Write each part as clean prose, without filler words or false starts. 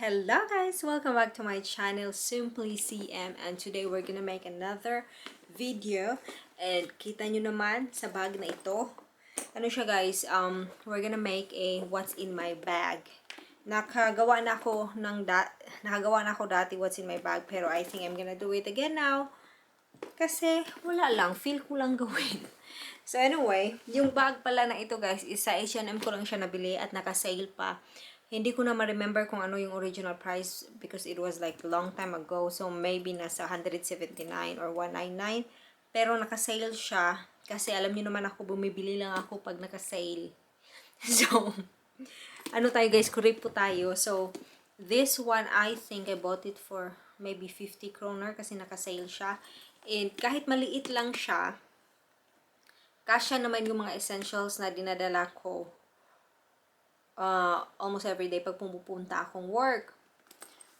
Hello guys! Welcome back to my channel, Simply CM, and today we're gonna make another video. And kita nyo naman sa bag na ito. Ano siya guys, we're gonna make a what's in my bag. Nakagawa na ako dati what's in my bag, pero I think I'm gonna do it again now. Kasi wala lang, feel ko lang gawin. So anyway, yung bag pala na ito guys, is sa H&M ko lang siya nabili at naka-sale pa. Hindi ko na ma-remember kung ano yung original price because it was like long time ago. So maybe nasa 179 or 199. Pero naka-sale siya kasi alam niyo naman ako, bumibili lang ako pag naka-sale. So, ano tayo guys, kurip po tayo. So, this one I think I bought it for maybe 50 kroner kasi naka-sale siya. And kahit maliit lang siya, kasya naman yung mga essentials na dinadala ko almost every day pag pumupunta akong work.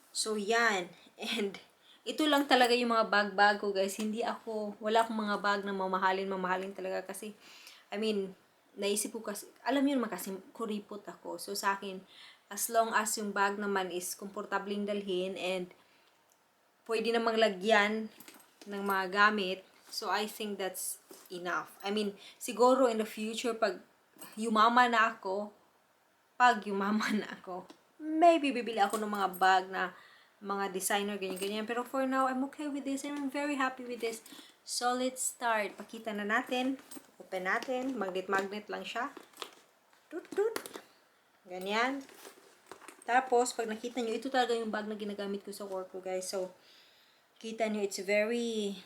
So, yan. And, ito lang talaga yung mga bag-bag ko, guys. Wala akong mga bag na mamahalin talaga kasi, I mean, naisip ko kasi, alam yun naman kasi, kuripot ako. So, sa akin, as long as yung bag naman is komportabling dalhin and pwede namang lagyan ng mga gamit, so I think that's enough. I mean, siguro in the future, pag yumaman na ako, maybe bibili ako ng mga bag na mga designer, ganyan-ganyan. Pero for now, I'm okay with this and I'm very happy with this. So, let's start. Pakita na natin. Open natin. Magnet-magnet lang siya. Tut-tut. Ganyan. Tapos, pag nakita nyo, ito talaga yung bag na ginagamit ko sa work ko, guys. So, kita nyo, it's very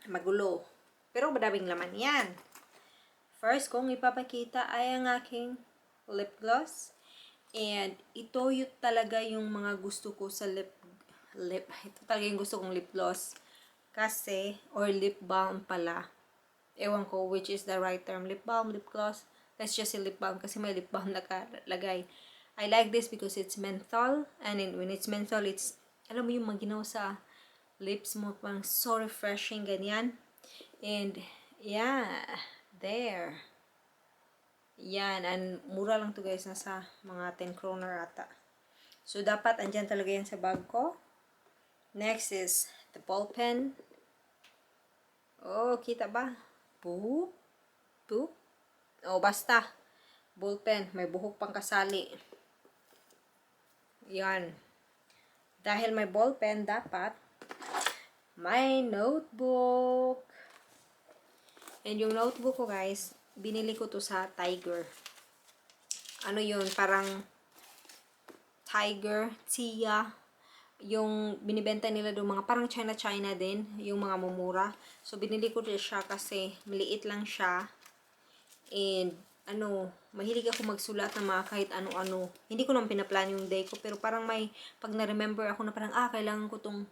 magulo. Pero madaming laman yan. First, kung ipapakita ay ang aking lip gloss. And ito yung talaga yung mga gusto ko sa ito talaga yung gusto kong lip gloss. Kasi, or lip balm pala. Ewan ko which is the right term. Lip balm, lip gloss. Let's just say lip balm kasi may lip balm nakalagay. I like this because it's menthol. And when it's menthol, it's, alam mo yung maginaw sa lips mo. Parang so refreshing, ganyan. And, yeah, there. Yan, and mura lang to guys, nasa mga 10 kroner ata. So, dapat andyan talaga yan sa bag ko. Next is the ball pen. Oh, kita ba? Boop. Boop. Oh, basta. Ball pen, may buhok pang kasali. Yan. Dahil may ball pen, dapat may notebook. And yung notebook ko guys, binili ko to sa Tiger. Ano yun? Parang Tiger, Tia. Yung binibenta nila doon, mga parang China din. Yung mga mumura. So, binili ko siya kasi maliit lang siya. And, mahilig ako magsulat ng mga kahit ano-ano. Hindi ko naman pinaplan yung day ko. Pero parang pag na-remember ako na parang, kailangan ko tong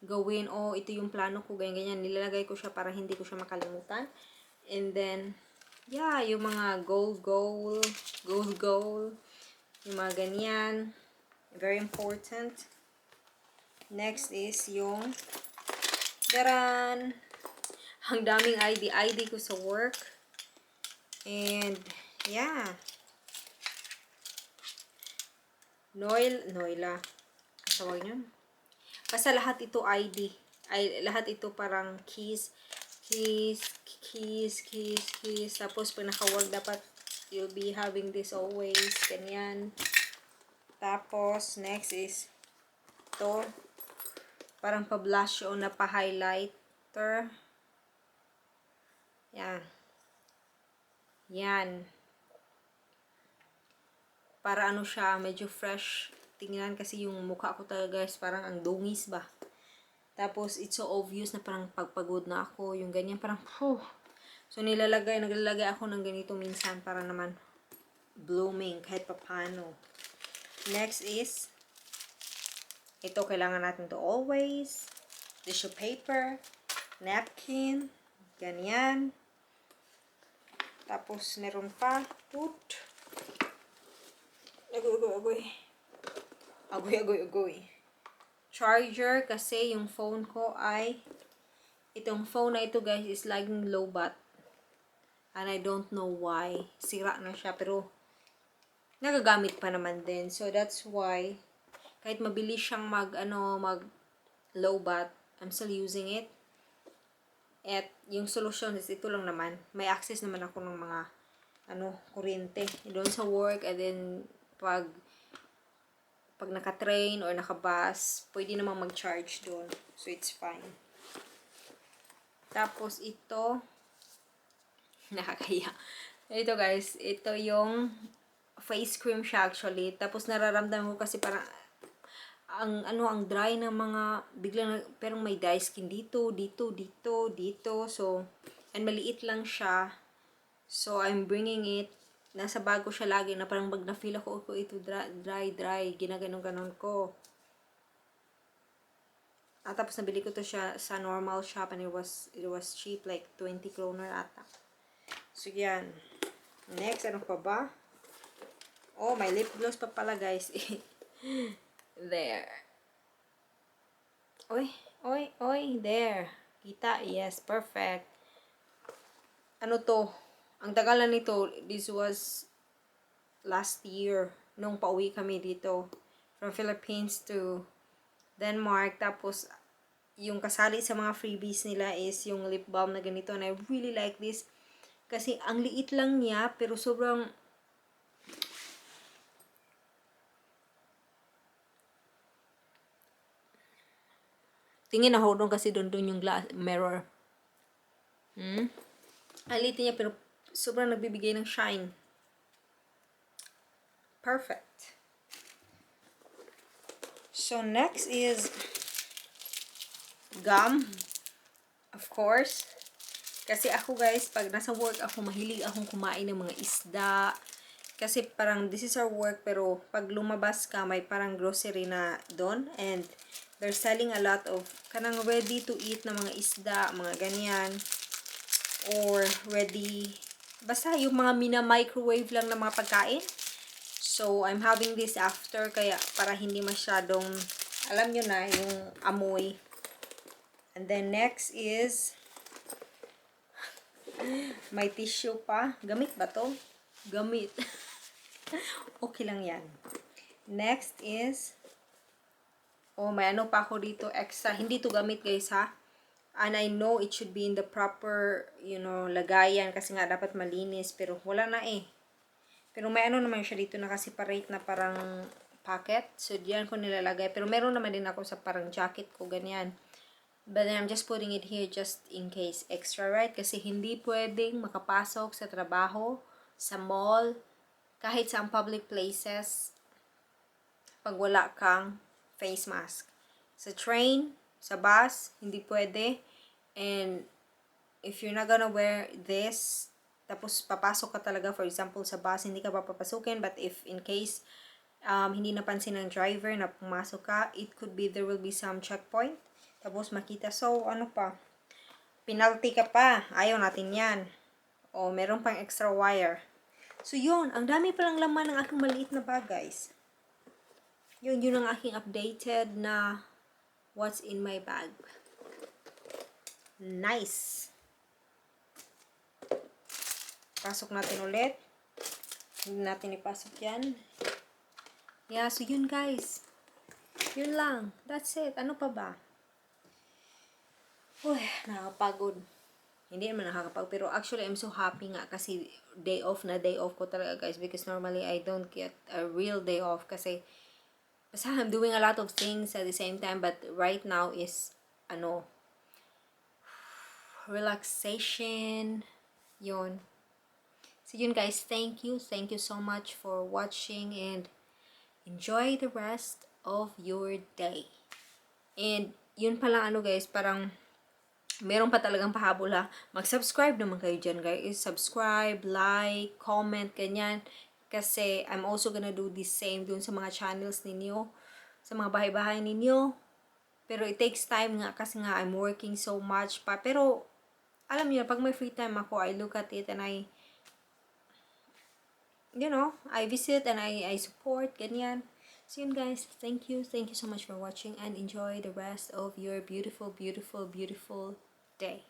gawin. Ito yung plano ko. Ganyan-ganyan. Nilalagay ko siya para hindi ko siya makalimutan. And then, yeah, yung mga goal. Yung mga ganyan. Very important. Next is yung daran. Ang daming ID ko sa work. And, yeah. Noila. Kasawag yun. Basta lahat ito ID. Lahat ito parang keys. Tapos, pag naka-work, dapat you'll be having this always. Ganyan. Tapos, next is ito. Parang pa-blush o na pa-highlighter. Yan. Para siya, medyo fresh. Tingnan kasi yung mukha ko talaga guys, parang ang dungis ba. Tapos, it's so obvious na parang pagpagod na ako. Yung ganyan, parang, So, naglalagay ako ng ganito minsan para naman blooming kahit papano. Next is, ito, kailangan natin to always. Tissue paper, napkin, ganyan. Tapos, meron pa, Agoy. Charger, kasi yung phone ko ay, itong phone na ito guys is laging low bat. And I don't know why. Sira na siya, pero nagagamit pa naman din. So, that's why kahit mabilis siyang mag low bat, I'm still using it. At yung solution is ito lang naman. May access naman ako ng mga kuryente doon sa work, and then pag naka-train or naka-bus, pwede namang mag-charge doon. So it's fine. Tapos ito, nakakaya. Ito guys, ito yung face cream siya actually. Tapos nararamdaman ko kasi parang ang dry ng mga biglang, pero may dry skin dito. So, and maliit lang siya. So, I'm bringing it. Nasa bag ko siya lagi na parang pag na-feel ako ito dry. Ginaganon ko. At tapos nabili ko to siya sa normal shop, and it was cheap, like 20 kroner ata. So, yan. Next, ano pa ba? Oh, may lip gloss pa pala, guys. There. Oy, there. Kita, yes, perfect. Ano to? Ang tagal na nito, this was last year, nung pauwi kami dito, from Philippines to Denmark. Tapos, yung kasali sa mga freebies nila is yung lip balm na ganito, and I really like this. Kasi, ang liit lang niya, pero sobrang tingin ako doon kasi doon yung glass mirror. Ang liit niya pero sobrang nagbibigay ng shine. Perfect. So next is gum. Of course. Kasi ako guys, pag nasa work ako, mahilig akong kumain ng mga isda. Kasi parang this is our work, pero pag lumabas ka, may parang grocery na doon, and they're selling a lot of kanang ready to eat na mga isda, mga ganyan, or ready, basta yung mga mina-microwave lang na mga pagkain. So, I'm having this after, kaya para hindi masyadong, alam nyo na, yung amoy. And then next is, may tissue pa. Gamit ba to? Gamit. Okay lang yan. Next is, oh, may ano pa ako dito extra. Hindi to gamit guys ha. And I know it should be in the proper, lagayan. Kasi nga dapat malinis. Pero wala na eh. Pero may ano naman siya dito naka-separate na parang packet. So, diyan ko nilalagay. Pero meron naman din ako sa parang jacket ko. Ganyan. But then I'm just putting it here just in case extra, right? Kasi hindi pwedeng makapasok sa trabaho, sa mall, kahit sa public places, pag wala kang face mask. Sa train, sa bus, hindi pwede. And if you're not gonna wear this, tapos papasok ka talaga, for example, sa bus, hindi ka pa papasukin. But if in case hindi napansin ng driver na pumasok ka, it could be there will be some checkpoint. Tapos makita. So, ano pa? Penalty ka pa. Ayaw natin yan. O, meron pang extra wire. So, yun. Ang dami palang laman ng aking maliit na bag, guys. Yun ang aking updated na what's in my bag. Nice. Pasok natin ulit. Hindi natin ipasok yan. Yeah, so yun, guys. Yun lang. That's it. Ano pa ba? Uy, nakakapagod. Hindi naman nakakapagod. Pero actually, I'm so happy nga kasi day off ko talaga, guys. Because normally, I don't get a real day off. Kasi, basta I'm doing a lot of things at the same time. But right now is, relaxation. Yun. So yun, guys. Thank you. Thank you so much for watching. And enjoy the rest of your day. And yun pala guys, parang meron pa talagang pahabol ha. Mag-subscribe naman kayo dyan, guys. Subscribe, like, comment, ganyan. Kasi I'm also gonna do the same dun sa mga channels ninyo, sa mga bahay-bahay ninyo. Pero it takes time nga kasi nga I'm working so much pa. Pero alam niyo, pag may free time ako, I look at it and I visit and I support, ganyan. So yun, guys, thank you so much for watching, and enjoy the rest of your beautiful, beautiful, beautiful day.